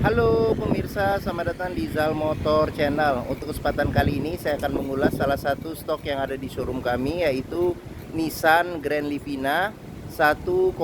Halo pemirsa, selamat datang di Zal Motor Channel. Untuk kesempatan kali ini saya akan mengulas salah satu stok yang ada di showroom kami, yaitu Nissan Grand Livina 1,5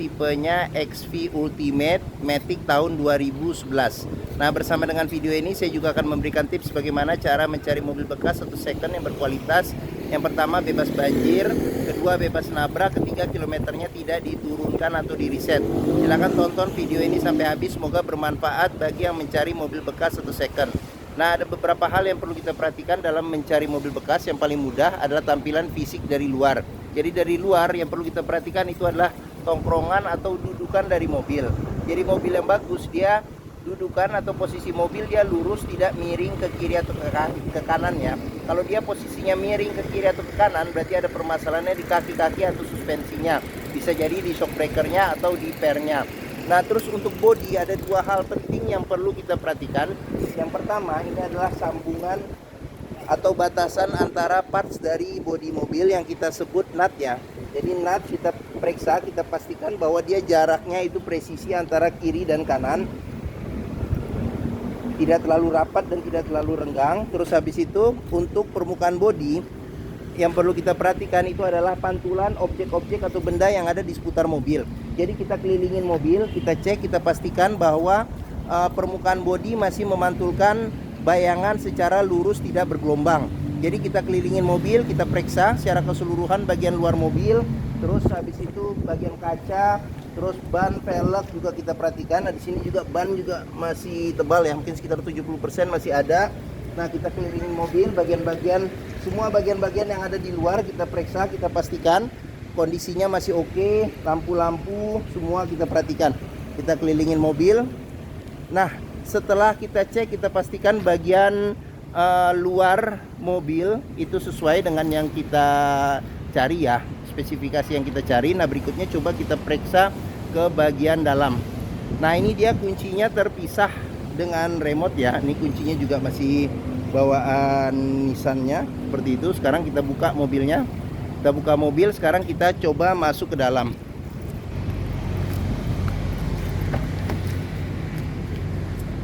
tipenya XV Ultimate Matic tahun 2011. Nah, bersama dengan video ini saya juga akan memberikan tips bagaimana cara mencari mobil bekas atau second yang berkualitas. Yang pertama, bebas banjir. Kedua, bebas nabrak. Ketiga, kilometernya tidak diturunkan atau di reset. Silahkan tonton video ini sampai habis, semoga bermanfaat bagi yang mencari mobil bekas atau second. Nah, ada beberapa hal yang perlu kita perhatikan dalam mencari mobil bekas. Yang paling mudah adalah tampilan fisik dari luar. Jadi dari luar yang perlu kita perhatikan itu adalah tongkrongan atau dudukan dari mobil. Jadi mobil yang bagus, dia dudukan atau posisi mobil dia lurus, tidak miring ke kiri atau ke kanan ya. Kalau dia posisinya miring ke kiri atau ke kanan, berarti ada permasalahannya di kaki-kaki atau suspensinya. Bisa jadi di shock breakernya atau di pernya. Nah, terus untuk bodi ada dua hal penting yang perlu kita perhatikan. Yang pertama, ini adalah sambungan atau batasan antara parts dari bodi mobil yang kita sebut nut ya. Jadi nut kita periksa, kita pastikan bahwa dia jaraknya itu presisi antara kiri dan kanan, tidak terlalu rapat dan tidak terlalu renggang. Terus habis itu untuk permukaan bodi yang perlu kita perhatikan itu adalah pantulan objek-objek atau benda yang ada di seputar mobil. Jadi kita kelilingin mobil, kita cek, kita pastikan bahwa permukaan bodi masih memantulkan bayangan secara lurus, tidak bergelombang. Jadi kita kelilingin mobil, kita periksa secara keseluruhan bagian luar mobil. Terus habis itu bagian kaca, terus ban, velg juga kita perhatikan. Nah, di sini juga ban juga masih tebal ya, mungkin sekitar 70% masih ada. Nah, kita kelilingin mobil, semua bagian-bagian yang ada di luar kita periksa, kita pastikan kondisinya masih oke. Lampu-lampu semua kita perhatikan. Kita kelilingin mobil. Nah, setelah kita cek, kita pastikan bagian luar mobil itu sesuai dengan yang kita cari ya, spesifikasi yang kita cari. Nah, berikutnya coba kita periksa ke bagian dalam. Nah, ini dia kuncinya terpisah dengan remote ya. Ini kuncinya juga masih bawaan Nissan-nya seperti itu. Sekarang kita buka mobilnya. Kita buka mobil, sekarang kita coba masuk ke dalam.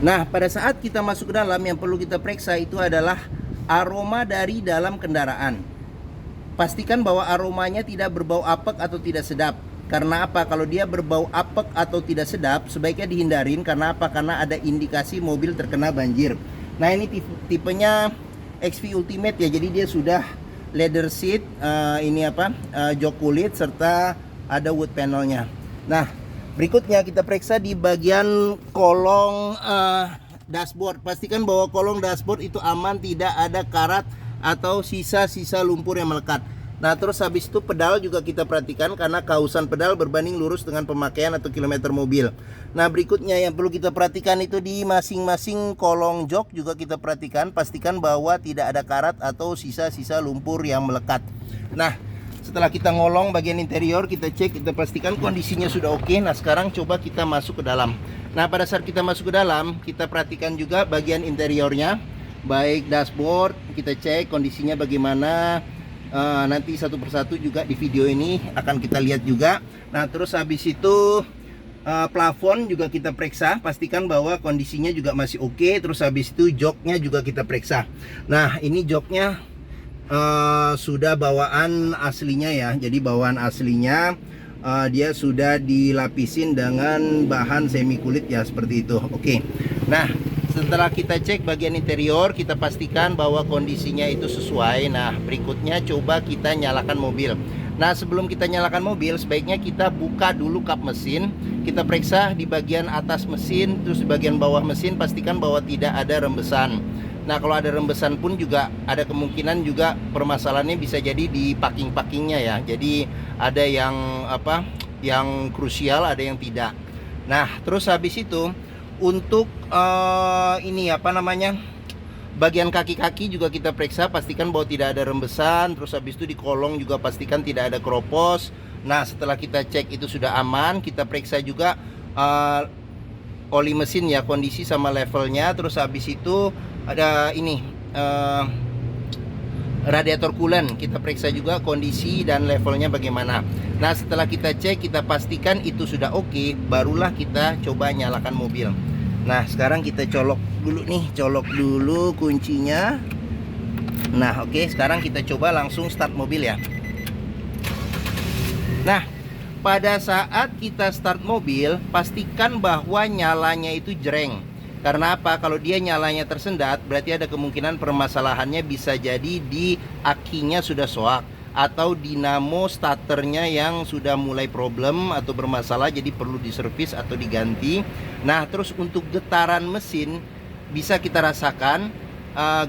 Nah, pada saat kita masuk ke dalam, yang perlu kita periksa itu adalah aroma dari dalam kendaraan. Pastikan bahwa aromanya tidak berbau apek atau tidak sedap. Karena apa? Kalau dia berbau apek atau tidak sedap, sebaiknya dihindarin. Karena apa? Karena ada indikasi mobil terkena banjir. Nah, ini tipenya XV Ultimate ya. Jadi dia sudah leather seat, jok kulit, serta ada wood panelnya. Nah, berikutnya kita periksa di bagian kolong dashboard. Pastikan bahwa kolong dashboard itu aman, tidak ada karat atau sisa-sisa lumpur yang melekat. Nah, terus habis itu pedal juga kita perhatikan karena kausan pedal berbanding lurus dengan pemakaian atau kilometer mobil. Nah, berikutnya yang perlu kita perhatikan itu di masing-masing kolong jok juga kita perhatikan. Pastikan bahwa tidak ada karat atau sisa-sisa lumpur yang melekat. Nah, setelah kita ngolong bagian interior, kita cek, kita pastikan kondisinya sudah oke. Nah, sekarang coba kita masuk ke dalam. Nah, pada saat kita masuk ke dalam, kita perhatikan juga bagian interiornya. Baik dashboard, kita cek kondisinya bagaimana. Nanti satu persatu juga di video ini akan kita lihat juga. Nah, terus habis itu plafon juga kita periksa, pastikan bahwa kondisinya juga masih oke. Terus habis itu joknya juga kita periksa. Nah, ini joknya sudah bawaan aslinya ya. Jadi bawaan aslinya dia sudah dilapisin dengan bahan semi kulit ya, seperti itu. Oke. Nah, setelah kita cek bagian interior, kita pastikan bahwa kondisinya itu sesuai. Nah, berikutnya coba kita nyalakan mobil. Nah, sebelum kita nyalakan mobil, sebaiknya kita buka dulu kap mesin. Kita periksa di bagian atas mesin, terus di bagian bawah mesin, pastikan bahwa tidak ada rembesan. Nah, kalau ada rembesan pun juga ada kemungkinan juga permasalahannya bisa jadi di packing-packingnya ya. Jadi ada yang krusial, ada yang tidak. Nah, terus habis itu untuk bagian kaki-kaki juga kita periksa, pastikan bahwa tidak ada rembesan. Terus habis itu di kolong juga pastikan tidak ada keropos. Nah, setelah kita cek itu sudah aman, kita periksa juga oli mesin ya, kondisi sama levelnya. Terus habis itu ada radiator coolant, kita periksa juga kondisi dan levelnya bagaimana. Nah, setelah kita cek, kita pastikan itu sudah oke, barulah kita coba nyalakan mobil. Nah, sekarang kita colok dulu nih, colok dulu kuncinya. Nah, oke, sekarang kita coba langsung start mobil ya. Nah, pada saat kita start mobil, pastikan bahwa nyalanya itu jreng. Karena apa? Kalau dia nyalanya tersendat, berarti ada kemungkinan permasalahannya bisa jadi di akinya sudah soak, atau dinamo starternya yang sudah mulai problem atau bermasalah, jadi perlu diservis atau diganti. Nah, terus untuk getaran mesin bisa kita rasakan.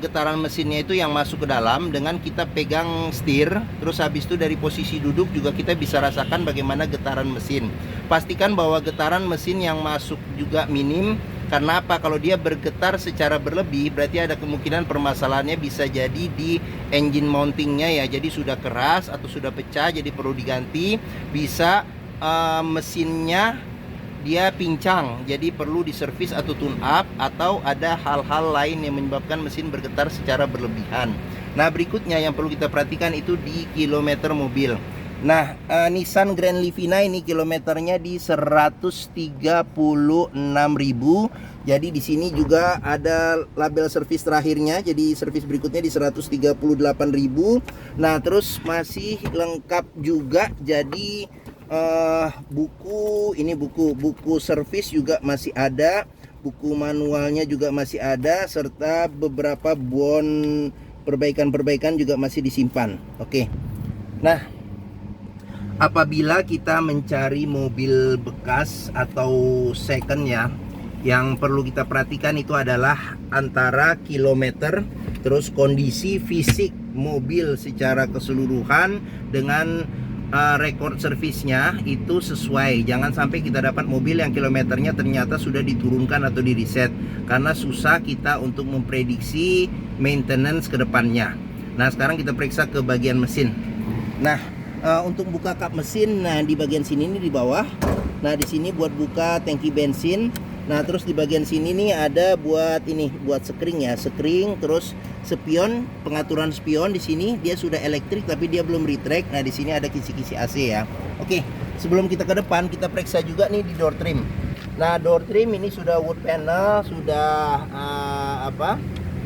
Getaran mesinnya itu yang masuk ke dalam dengan kita pegang setir. Terus habis itu dari posisi duduk juga kita bisa rasakan bagaimana getaran mesin. Pastikan bahwa getaran mesin yang masuk juga minim. Karena apa? Kalau dia bergetar secara berlebih, berarti ada kemungkinan permasalahannya bisa jadi di engine mountingnya ya. Jadi sudah keras atau sudah pecah, jadi perlu diganti. Bisa mesinnya dia pincang, jadi perlu diservis atau tune up, atau ada hal-hal lain yang menyebabkan mesin bergetar secara berlebihan. Nah, berikutnya yang perlu kita perhatikan itu di kilometer mobil. Nah, Nissan Grand Livina ini kilometernya di 136.000. Jadi di sini juga ada label servis terakhirnya. Jadi servis berikutnya di 138.000. Nah, terus masih lengkap juga. Jadi buku servis juga masih ada, buku manualnya juga masih ada, serta beberapa bon perbaikan juga masih disimpan. Oke. Nah, apabila kita mencari mobil bekas atau second ya, yang perlu kita perhatikan itu adalah antara kilometer, terus kondisi fisik mobil secara keseluruhan dengan rekor servisnya itu sesuai. Jangan sampai kita dapat mobil yang kilometernya ternyata sudah diturunkan atau di reset, karena susah kita untuk memprediksi maintenance ke depannya. Nah, sekarang kita periksa ke bagian mesin. Nah, untuk buka kap mesin, nah di bagian sini nih di bawah. Nah, di sini buat buka tangki bensin. Nah, terus di bagian sini nih ada buat ini, buat sekring ya, sekring, terus spion, pengaturan spion. Di sini dia sudah elektrik tapi dia belum retract. Nah, di sini ada kisi-kisi AC ya. Oke, sebelum kita ke depan, kita periksa juga nih di door trim. Nah, door trim ini sudah wood panel, sudah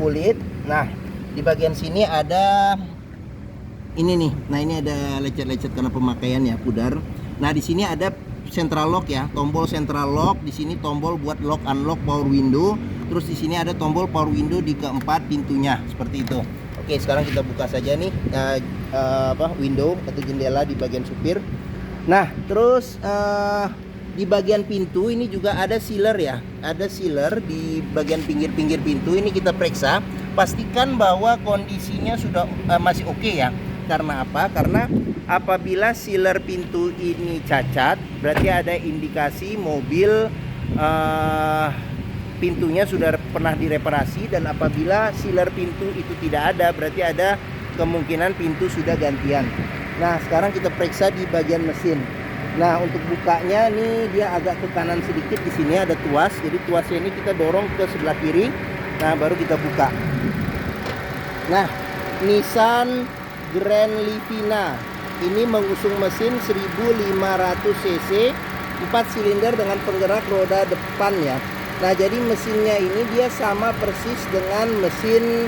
kulit. Nah, di bagian sini ada ini nih. Nah, ini ada lecet-lecet karena pemakaian ya, pudar. Nah, di sini ada central lock ya, tombol central lock. Di sini tombol buat lock unlock power window. Terus di sini ada tombol power window di keempat pintunya seperti itu. Oke, sekarang kita buka saja nih window atau jendela di bagian supir. Nah, terus di bagian pintu ini juga ada sealer ya, ada sealer di bagian pinggir-pinggir pintu. Ini kita periksa, pastikan bahwa kondisinya sudah masih oke ya. Karena apa? Karena apabila sealer pintu ini cacat, berarti ada indikasi mobil pintunya sudah pernah direparasi. Dan apabila sealer pintu itu tidak ada, berarti ada kemungkinan pintu sudah gantian. Nah, sekarang kita periksa di bagian mesin. Nah, untuk bukanya nih dia agak ke kanan sedikit. Di sini ada tuas, jadi tuasnya ini kita dorong ke sebelah kiri. Nah, baru kita buka. Nah, Nissan Grand Livina ini mengusung mesin 1500 cc, 4 silinder dengan penggerak roda depan ya. Nah, jadi mesinnya ini dia sama persis dengan mesin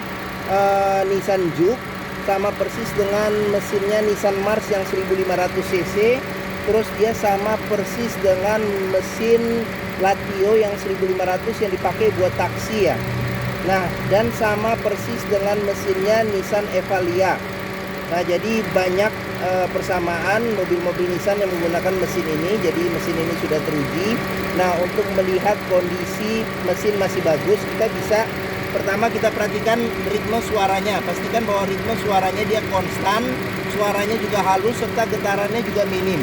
Nissan Juke, sama persis dengan mesinnya Nissan Mars yang 1500 cc. Terus dia sama persis dengan mesin Latio yang 1500 yang dipakai buat taksi ya. Nah, dan sama persis dengan mesinnya Nissan Evalia. Nah, jadi banyak persamaan mobil-mobil Nissan yang menggunakan mesin ini. Jadi mesin ini sudah teruji. Nah, untuk melihat kondisi mesin masih bagus, kita bisa pertama kita perhatikan ritme suaranya. Pastikan bahwa ritme suaranya dia konstan, suaranya juga halus, serta getarannya juga minim.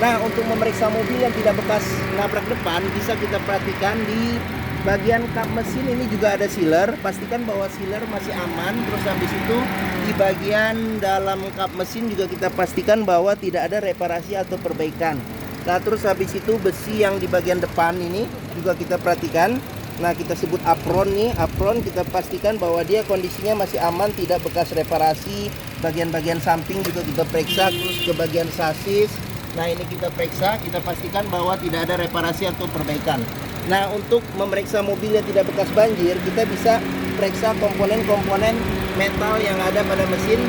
Nah, untuk memeriksa mobil yang tidak bekas nabrak depan, bisa kita perhatikan di bagian kap mesin ini juga ada sealer. Pastikan bahwa sealer masih aman. Terus habis itu di bagian dalam kap mesin juga kita pastikan bahwa tidak ada reparasi atau perbaikan. Nah, terus habis itu besi yang di bagian depan ini juga kita perhatikan. Nah, kita sebut apron nih. Apron kita pastikan bahwa dia kondisinya masih aman, tidak bekas reparasi. Bagian-bagian samping juga kita periksa. Terus ke bagian sasis, nah ini kita periksa, kita pastikan bahwa tidak ada reparasi atau perbaikan. Nah, untuk memeriksa mobil yang tidak bekas banjir, kita bisa periksa komponen-komponen metal yang ada pada mesin.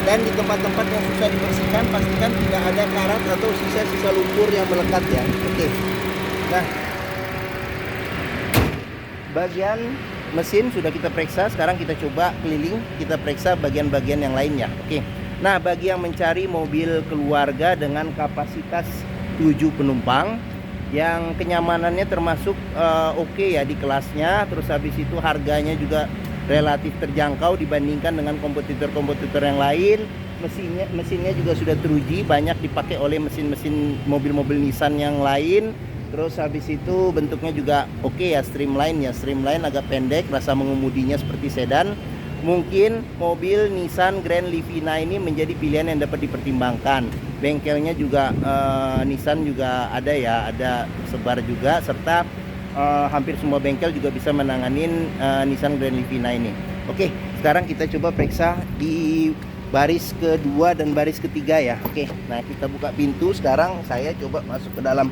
Dan di tempat-tempat yang susah dibersihkan, pastikan tidak ada karat atau sisa-sisa lumpur yang melekat ya. Oke. Nah, bagian mesin sudah kita periksa. Sekarang kita coba keliling, kita periksa bagian-bagian yang lainnya. Oke. Nah, bagi yang mencari mobil keluarga dengan kapasitas 7 penumpang yang kenyamanannya termasuk oke ya di kelasnya, terus habis itu harganya juga relatif terjangkau dibandingkan dengan kompetitor-kompetitor yang lain. Mesinnya juga sudah teruji, banyak dipakai oleh mesin-mesin mobil-mobil Nissan yang lain. Terus habis itu bentuknya juga oke ya, streamline ya, streamline agak pendek, rasa mengemudinya seperti sedan. Mungkin mobil Nissan Grand Livina ini menjadi pilihan yang dapat dipertimbangkan. Bengkelnya juga Nissan juga ada ya, ada sebar juga, serta hampir semua bengkel juga bisa menanganin Nissan Grand Livina ini. Oke, sekarang kita coba periksa di baris kedua dan baris ketiga ya. Oke, nah kita buka pintu. Sekarang saya coba masuk ke dalam.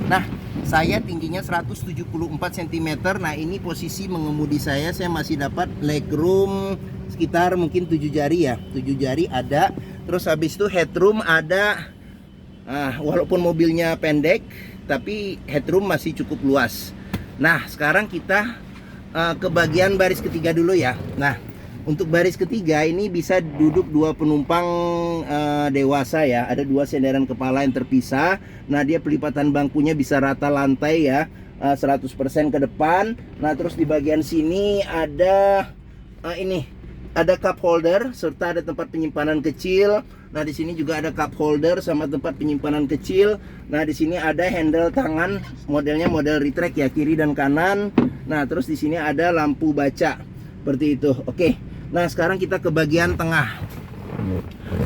Nah, saya tingginya 174 cm. Nah, ini posisi mengemudi saya masih dapat legroom sekitar mungkin 7 jari ya. 7 jari ada. Terus habis itu headroom ada. Walaupun mobilnya pendek, tapi headroom masih cukup luas. Nah, sekarang kita ke bagian baris ketiga dulu ya. Nah, untuk baris ketiga ini bisa duduk 2 penumpang dewasa ya. Ada 2 senderan kepala yang terpisah. Nah, dia pelipatan bangkunya bisa rata lantai ya, 100% ke depan. Nah, terus di bagian sini ada ada cup holder serta ada tempat penyimpanan kecil. Nah, di sini juga ada cup holder sama tempat penyimpanan kecil. Nah, di sini ada handle tangan, modelnya model retract ya, kiri dan kanan. Nah, terus di sini ada lampu baca seperti itu. Oke. Nah, sekarang kita ke bagian tengah.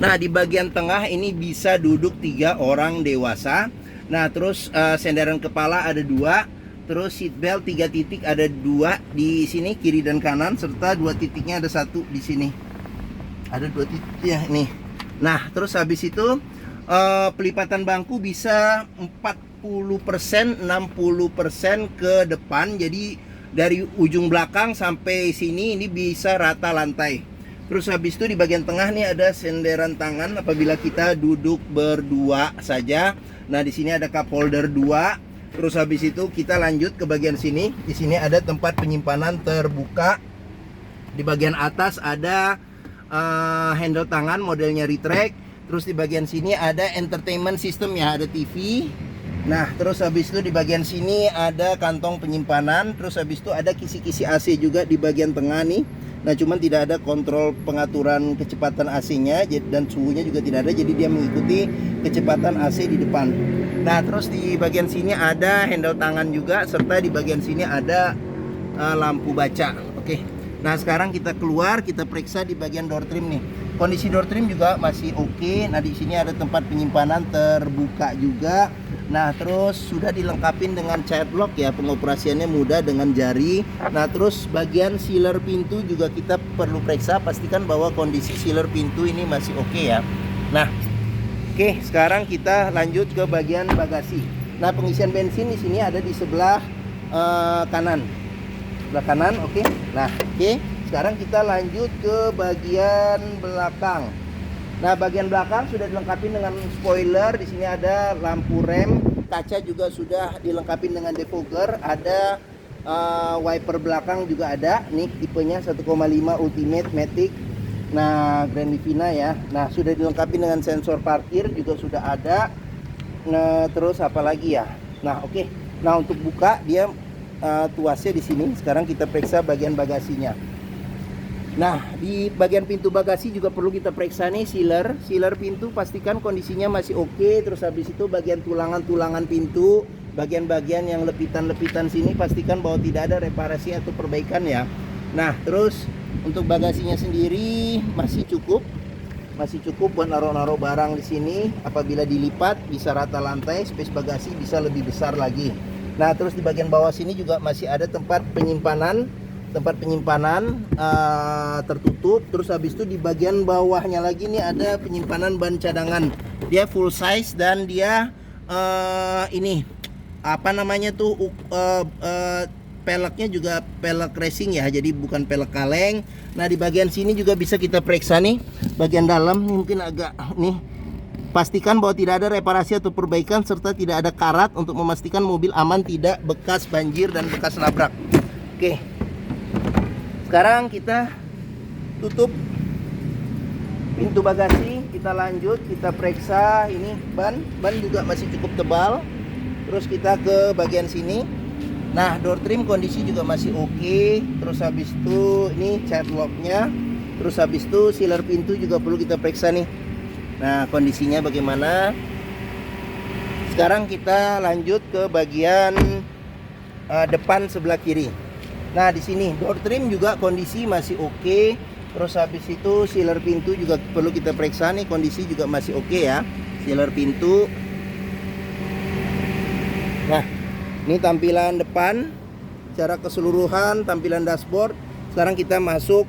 Nah, di bagian tengah ini bisa duduk 3 orang dewasa. Nah, terus senderan kepala ada 2. Terus seat belt 3 titik ada 2 di sini kiri dan kanan, serta 2 titiknya ada 1 di sini. Ada 2 titik ya nih. Nah, terus habis itu pelipatan bangku bisa 40%, 60% ke depan. Jadi dari ujung belakang sampai sini ini bisa rata lantai. Terus habis itu di bagian tengah nih ada senderan tangan apabila kita duduk berdua saja. Nah, di sini ada cup holder 2. Terus habis itu kita lanjut ke bagian sini. Di sini ada tempat penyimpanan terbuka. Di bagian atas ada handle tangan modelnya retract. Terus di bagian sini ada entertainment system ya, ada TV. Nah, terus habis itu di bagian sini ada kantong penyimpanan. Terus habis itu ada kisi-kisi AC juga di bagian tengah nih. Nah, cuman tidak ada kontrol pengaturan kecepatan AC-nya dan suhunya juga tidak ada, jadi dia mengikuti kecepatan AC di depan. Nah, terus di bagian sini ada handle tangan juga, serta di bagian sini ada lampu baca. Oke. Nah, sekarang kita keluar, kita periksa di bagian door trim nih. Kondisi door trim juga masih oke. Nah, di sini ada tempat penyimpanan terbuka juga. Nah, terus sudah dilengkapi dengan child lock ya, pengoperasiannya mudah dengan jari. Nah, terus bagian sealer pintu juga kita perlu periksa, pastikan bahwa kondisi sealer pintu ini masih oke ya. Nah, oke, sekarang kita lanjut ke bagian bagasi. Nah, pengisian bensin di sini ada di sebelah kanan. Sebelah kanan, oke. Nah, oke. Sekarang kita lanjut ke bagian belakang. Nah, bagian belakang sudah dilengkapi dengan spoiler. Di sini ada lampu rem, kaca juga sudah dilengkapi dengan defogger, ada wiper belakang juga ada. Nih tipenya 1,5 Ultimate Matic. Nah, Grand Livina ya. Nah, sudah dilengkapi dengan sensor parkir juga sudah ada. Nah, terus apa lagi ya? Nah, oke. Nah, untuk buka dia tuasnya di sini. Sekarang kita periksa bagian bagasinya. Nah, di bagian pintu bagasi juga perlu kita periksa nih sealer pintu, pastikan kondisinya masih oke. Terus habis itu bagian tulangan pintu, bagian-bagian yang lepitan-lepitan sini pastikan bahwa tidak ada reparasi atau perbaikan ya. Nah, terus untuk bagasinya sendiri masih cukup buat naruh-naruh barang di sini. Apabila dilipat bisa rata lantai, space bagasi bisa lebih besar lagi. Nah, terus di bagian bawah sini juga masih ada tempat penyimpanan tertutup. Terus habis itu di bagian bawahnya lagi nih ada penyimpanan ban cadangan. Dia full size dan dia apa namanya tuh peleknya juga pelek racing ya, jadi bukan pelek kaleng. Nah di bagian sini juga bisa kita periksa nih, bagian dalam nih mungkin agak nih. Pastikan bahwa tidak ada reparasi atau perbaikan serta tidak ada karat untuk memastikan mobil aman, tidak bekas banjir dan bekas nabrak. Oke, sekarang kita tutup pintu bagasi, kita lanjut, kita periksa ini ban juga masih cukup tebal. Terus kita ke bagian sini. Nah, door trim kondisi juga masih oke. Terus habis itu ini child locknya. Terus habis itu sealer pintu juga perlu kita periksa nih. Nah, kondisinya bagaimana? Sekarang kita lanjut ke bagian depan sebelah kiri. Nah, di sini door trim juga kondisi masih oke. Terus habis itu sealer pintu juga perlu kita periksa nih, kondisi juga masih oke ya. Sealer pintu. Nah, ini tampilan depan secara keseluruhan, tampilan dashboard. Sekarang kita masuk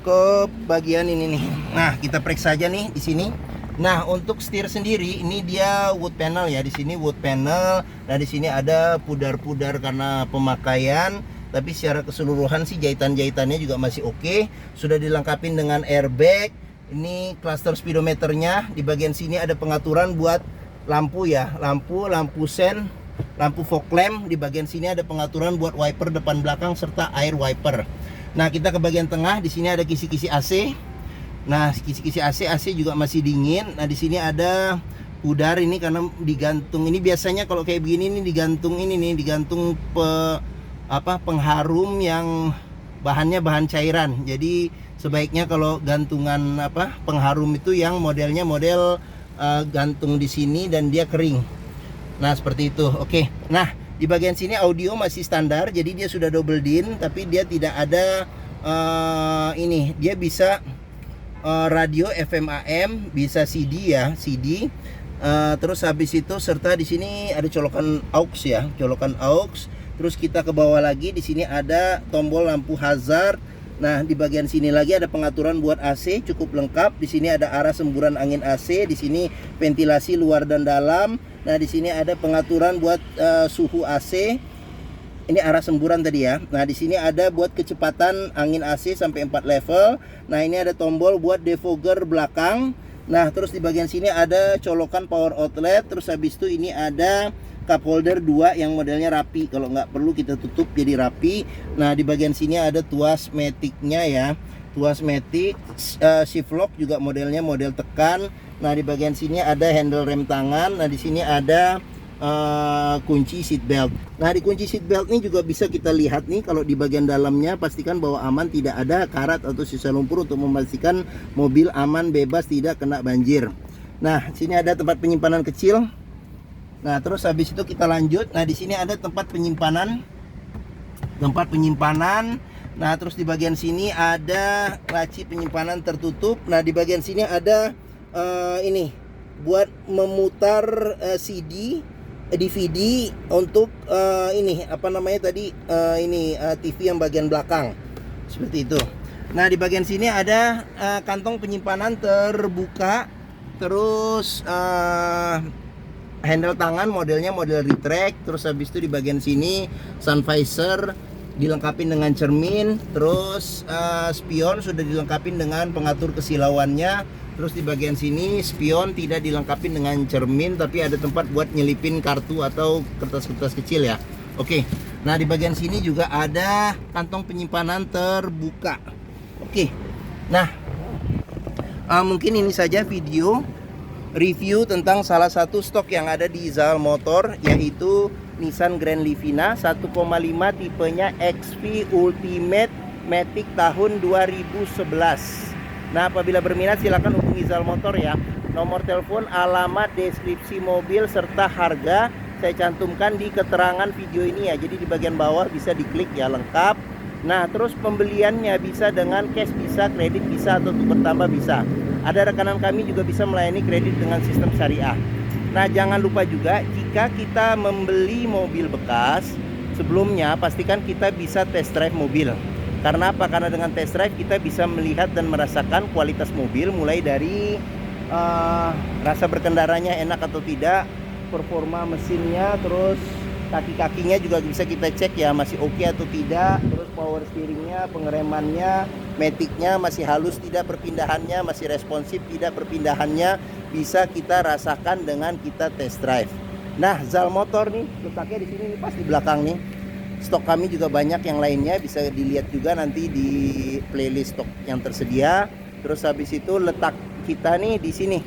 ke bagian ini nih. Nah, kita periksa aja nih di sini. Nah, untuk setir sendiri ini dia wood panel ya. Di sini wood panel. Nah, di sini ada pudar-pudar karena pemakaian. Tapi secara keseluruhan sih jahitan-jahitannya juga masih oke. Sudah dilengkapi dengan airbag. Ini cluster speedometernya. Di bagian sini ada pengaturan buat lampu ya. Lampu sen, lampu fog lamp. Di bagian sini ada pengaturan buat wiper depan belakang serta air wiper. Nah, kita ke bagian tengah. Di sini ada kisi-kisi AC. Nah, kisi-kisi AC juga masih dingin. Nah, di sini ada pudar ini karena digantung. Ini biasanya kalau kayak begini nih digantung ini nih, digantung pengharum yang bahannya bahan cairan. Jadi sebaiknya kalau gantungan pengharum itu yang modelnya model gantung di sini dan dia kering. Nah, seperti itu. Oke. Nah, di bagian sini audio masih standar. Jadi dia sudah double din, tapi dia tidak ada ini. Dia bisa radio FM AM, bisa CD ya, CD. Terus habis itu serta di sini ada colokan aux ya, colokan aux. Terus kita ke bawah lagi, di sini ada tombol lampu hazard. Nah, di bagian sini lagi ada pengaturan buat AC cukup lengkap. Di sini ada arah semburan angin AC, di sini ventilasi luar dan dalam. Nah, di sini ada pengaturan buat suhu AC. Ini arah semburan tadi ya. Nah, di sini ada buat kecepatan angin AC sampai 4 level. Nah, ini ada tombol buat defogger belakang. Nah, terus di bagian sini ada colokan power outlet. Terus habis itu ini ada cup holder 2 yang modelnya rapi. Kalau nggak perlu kita tutup jadi rapi. Nah, di bagian sini ada tuas matic-nya ya. Tuas matic, shift lock juga modelnya model tekan. Nah, di bagian sini ada handle rem tangan. Nah, di sini ada kunci seat belt. Nah, di kunci seat belt ini juga bisa kita lihat nih, kalau di bagian dalamnya pastikan bahwa aman, tidak ada karat atau sisa lumpur untuk memastikan mobil aman bebas tidak kena banjir. Nah, sini ada tempat penyimpanan kecil. Nah, terus habis itu kita lanjut. Nah, di sini ada tempat penyimpanan. Nah, terus di bagian sini ada laci penyimpanan tertutup. Nah, di bagian sini ada ini buat memutar CD, DVD untuk ini apa namanya tadi TV yang bagian belakang seperti itu. Nah, di bagian sini ada kantong penyimpanan terbuka. Terus handle tangan modelnya model retract. Terus habis itu di bagian sini sun visor dilengkapi dengan cermin. Terus spion sudah dilengkapi dengan pengatur kesilauannya. Terus di bagian sini spion tidak dilengkapi dengan cermin, tapi ada tempat buat nyelipin kartu atau kertas-kertas kecil ya. Oke. Nah, di bagian sini juga ada kantong penyimpanan terbuka. Oke. Nah, mungkin ini saja video review tentang salah satu stok yang ada di Zal Motor, yaitu Nissan Grand Livina 1,5 tipenya XP Ultimate Matic tahun 2011. Nah, apabila berminat silakan hubungi Zal Motor ya. Nomor telepon, alamat, deskripsi mobil serta harga saya cantumkan di keterangan video ini ya. Jadi di bagian bawah bisa diklik ya, lengkap. Nah, terus pembeliannya bisa dengan cash, bisa kredit, bisa atau tukar tambah bisa. Ada rekanan kami juga bisa melayani kredit dengan sistem syariah. Nah, jangan lupa juga jika kita membeli mobil bekas, sebelumnya pastikan kita bisa test drive mobil. Karena apa? Karena dengan test drive kita bisa melihat dan merasakan kualitas mobil, mulai dari rasa berkendaranya enak atau tidak, performa mesinnya, terus kaki-kakinya juga bisa kita cek ya masih oke atau tidak. Terus power steeringnya, pengeremannya, maticnya masih halus tidak perpindahannya, masih responsif tidak perpindahannya, bisa kita rasakan dengan kita test drive. Nah, zal motor nih letaknya di sini nih, pas di belakang nih. Stok kami juga banyak yang lainnya, bisa dilihat juga nanti di playlist stok yang tersedia. Terus habis itu letak kita nih di sini,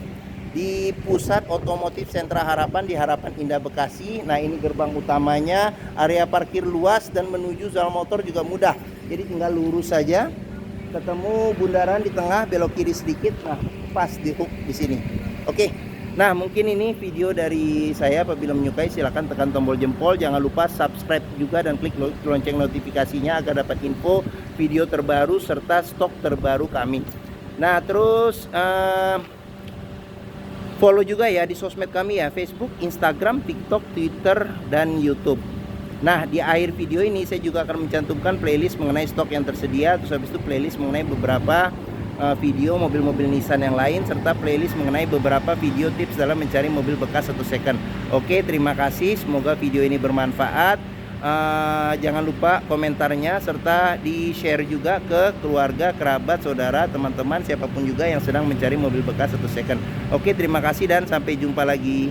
di Pusat Otomotif Sentra Harapan di Harapan Indah Bekasi. Nah, ini gerbang utamanya, area parkir luas dan menuju zal motor juga mudah. Jadi tinggal lurus saja, ketemu bundaran di tengah, belok kiri sedikit, nah pas di hook di sini. Oke. Nah, mungkin ini video dari saya. Apabila menyukai silahkan tekan tombol jempol, jangan lupa subscribe juga dan klik lonceng notifikasinya agar dapat info video terbaru serta stok terbaru kami. Nah, terus follow juga ya di sosmed kami ya, Facebook, Instagram, TikTok, Twitter, dan YouTube. Nah, di akhir video ini saya juga akan mencantumkan playlist mengenai stok yang tersedia. Terus habis itu playlist mengenai beberapa video mobil-mobil Nissan yang lain, serta playlist mengenai beberapa video tips dalam mencari mobil bekas atau second. Oke, terima kasih, semoga video ini bermanfaat. Jangan lupa komentarnya serta di share juga ke keluarga, kerabat, saudara, teman-teman, siapapun juga yang sedang mencari mobil bekas atau second. Oke, terima kasih dan sampai jumpa lagi.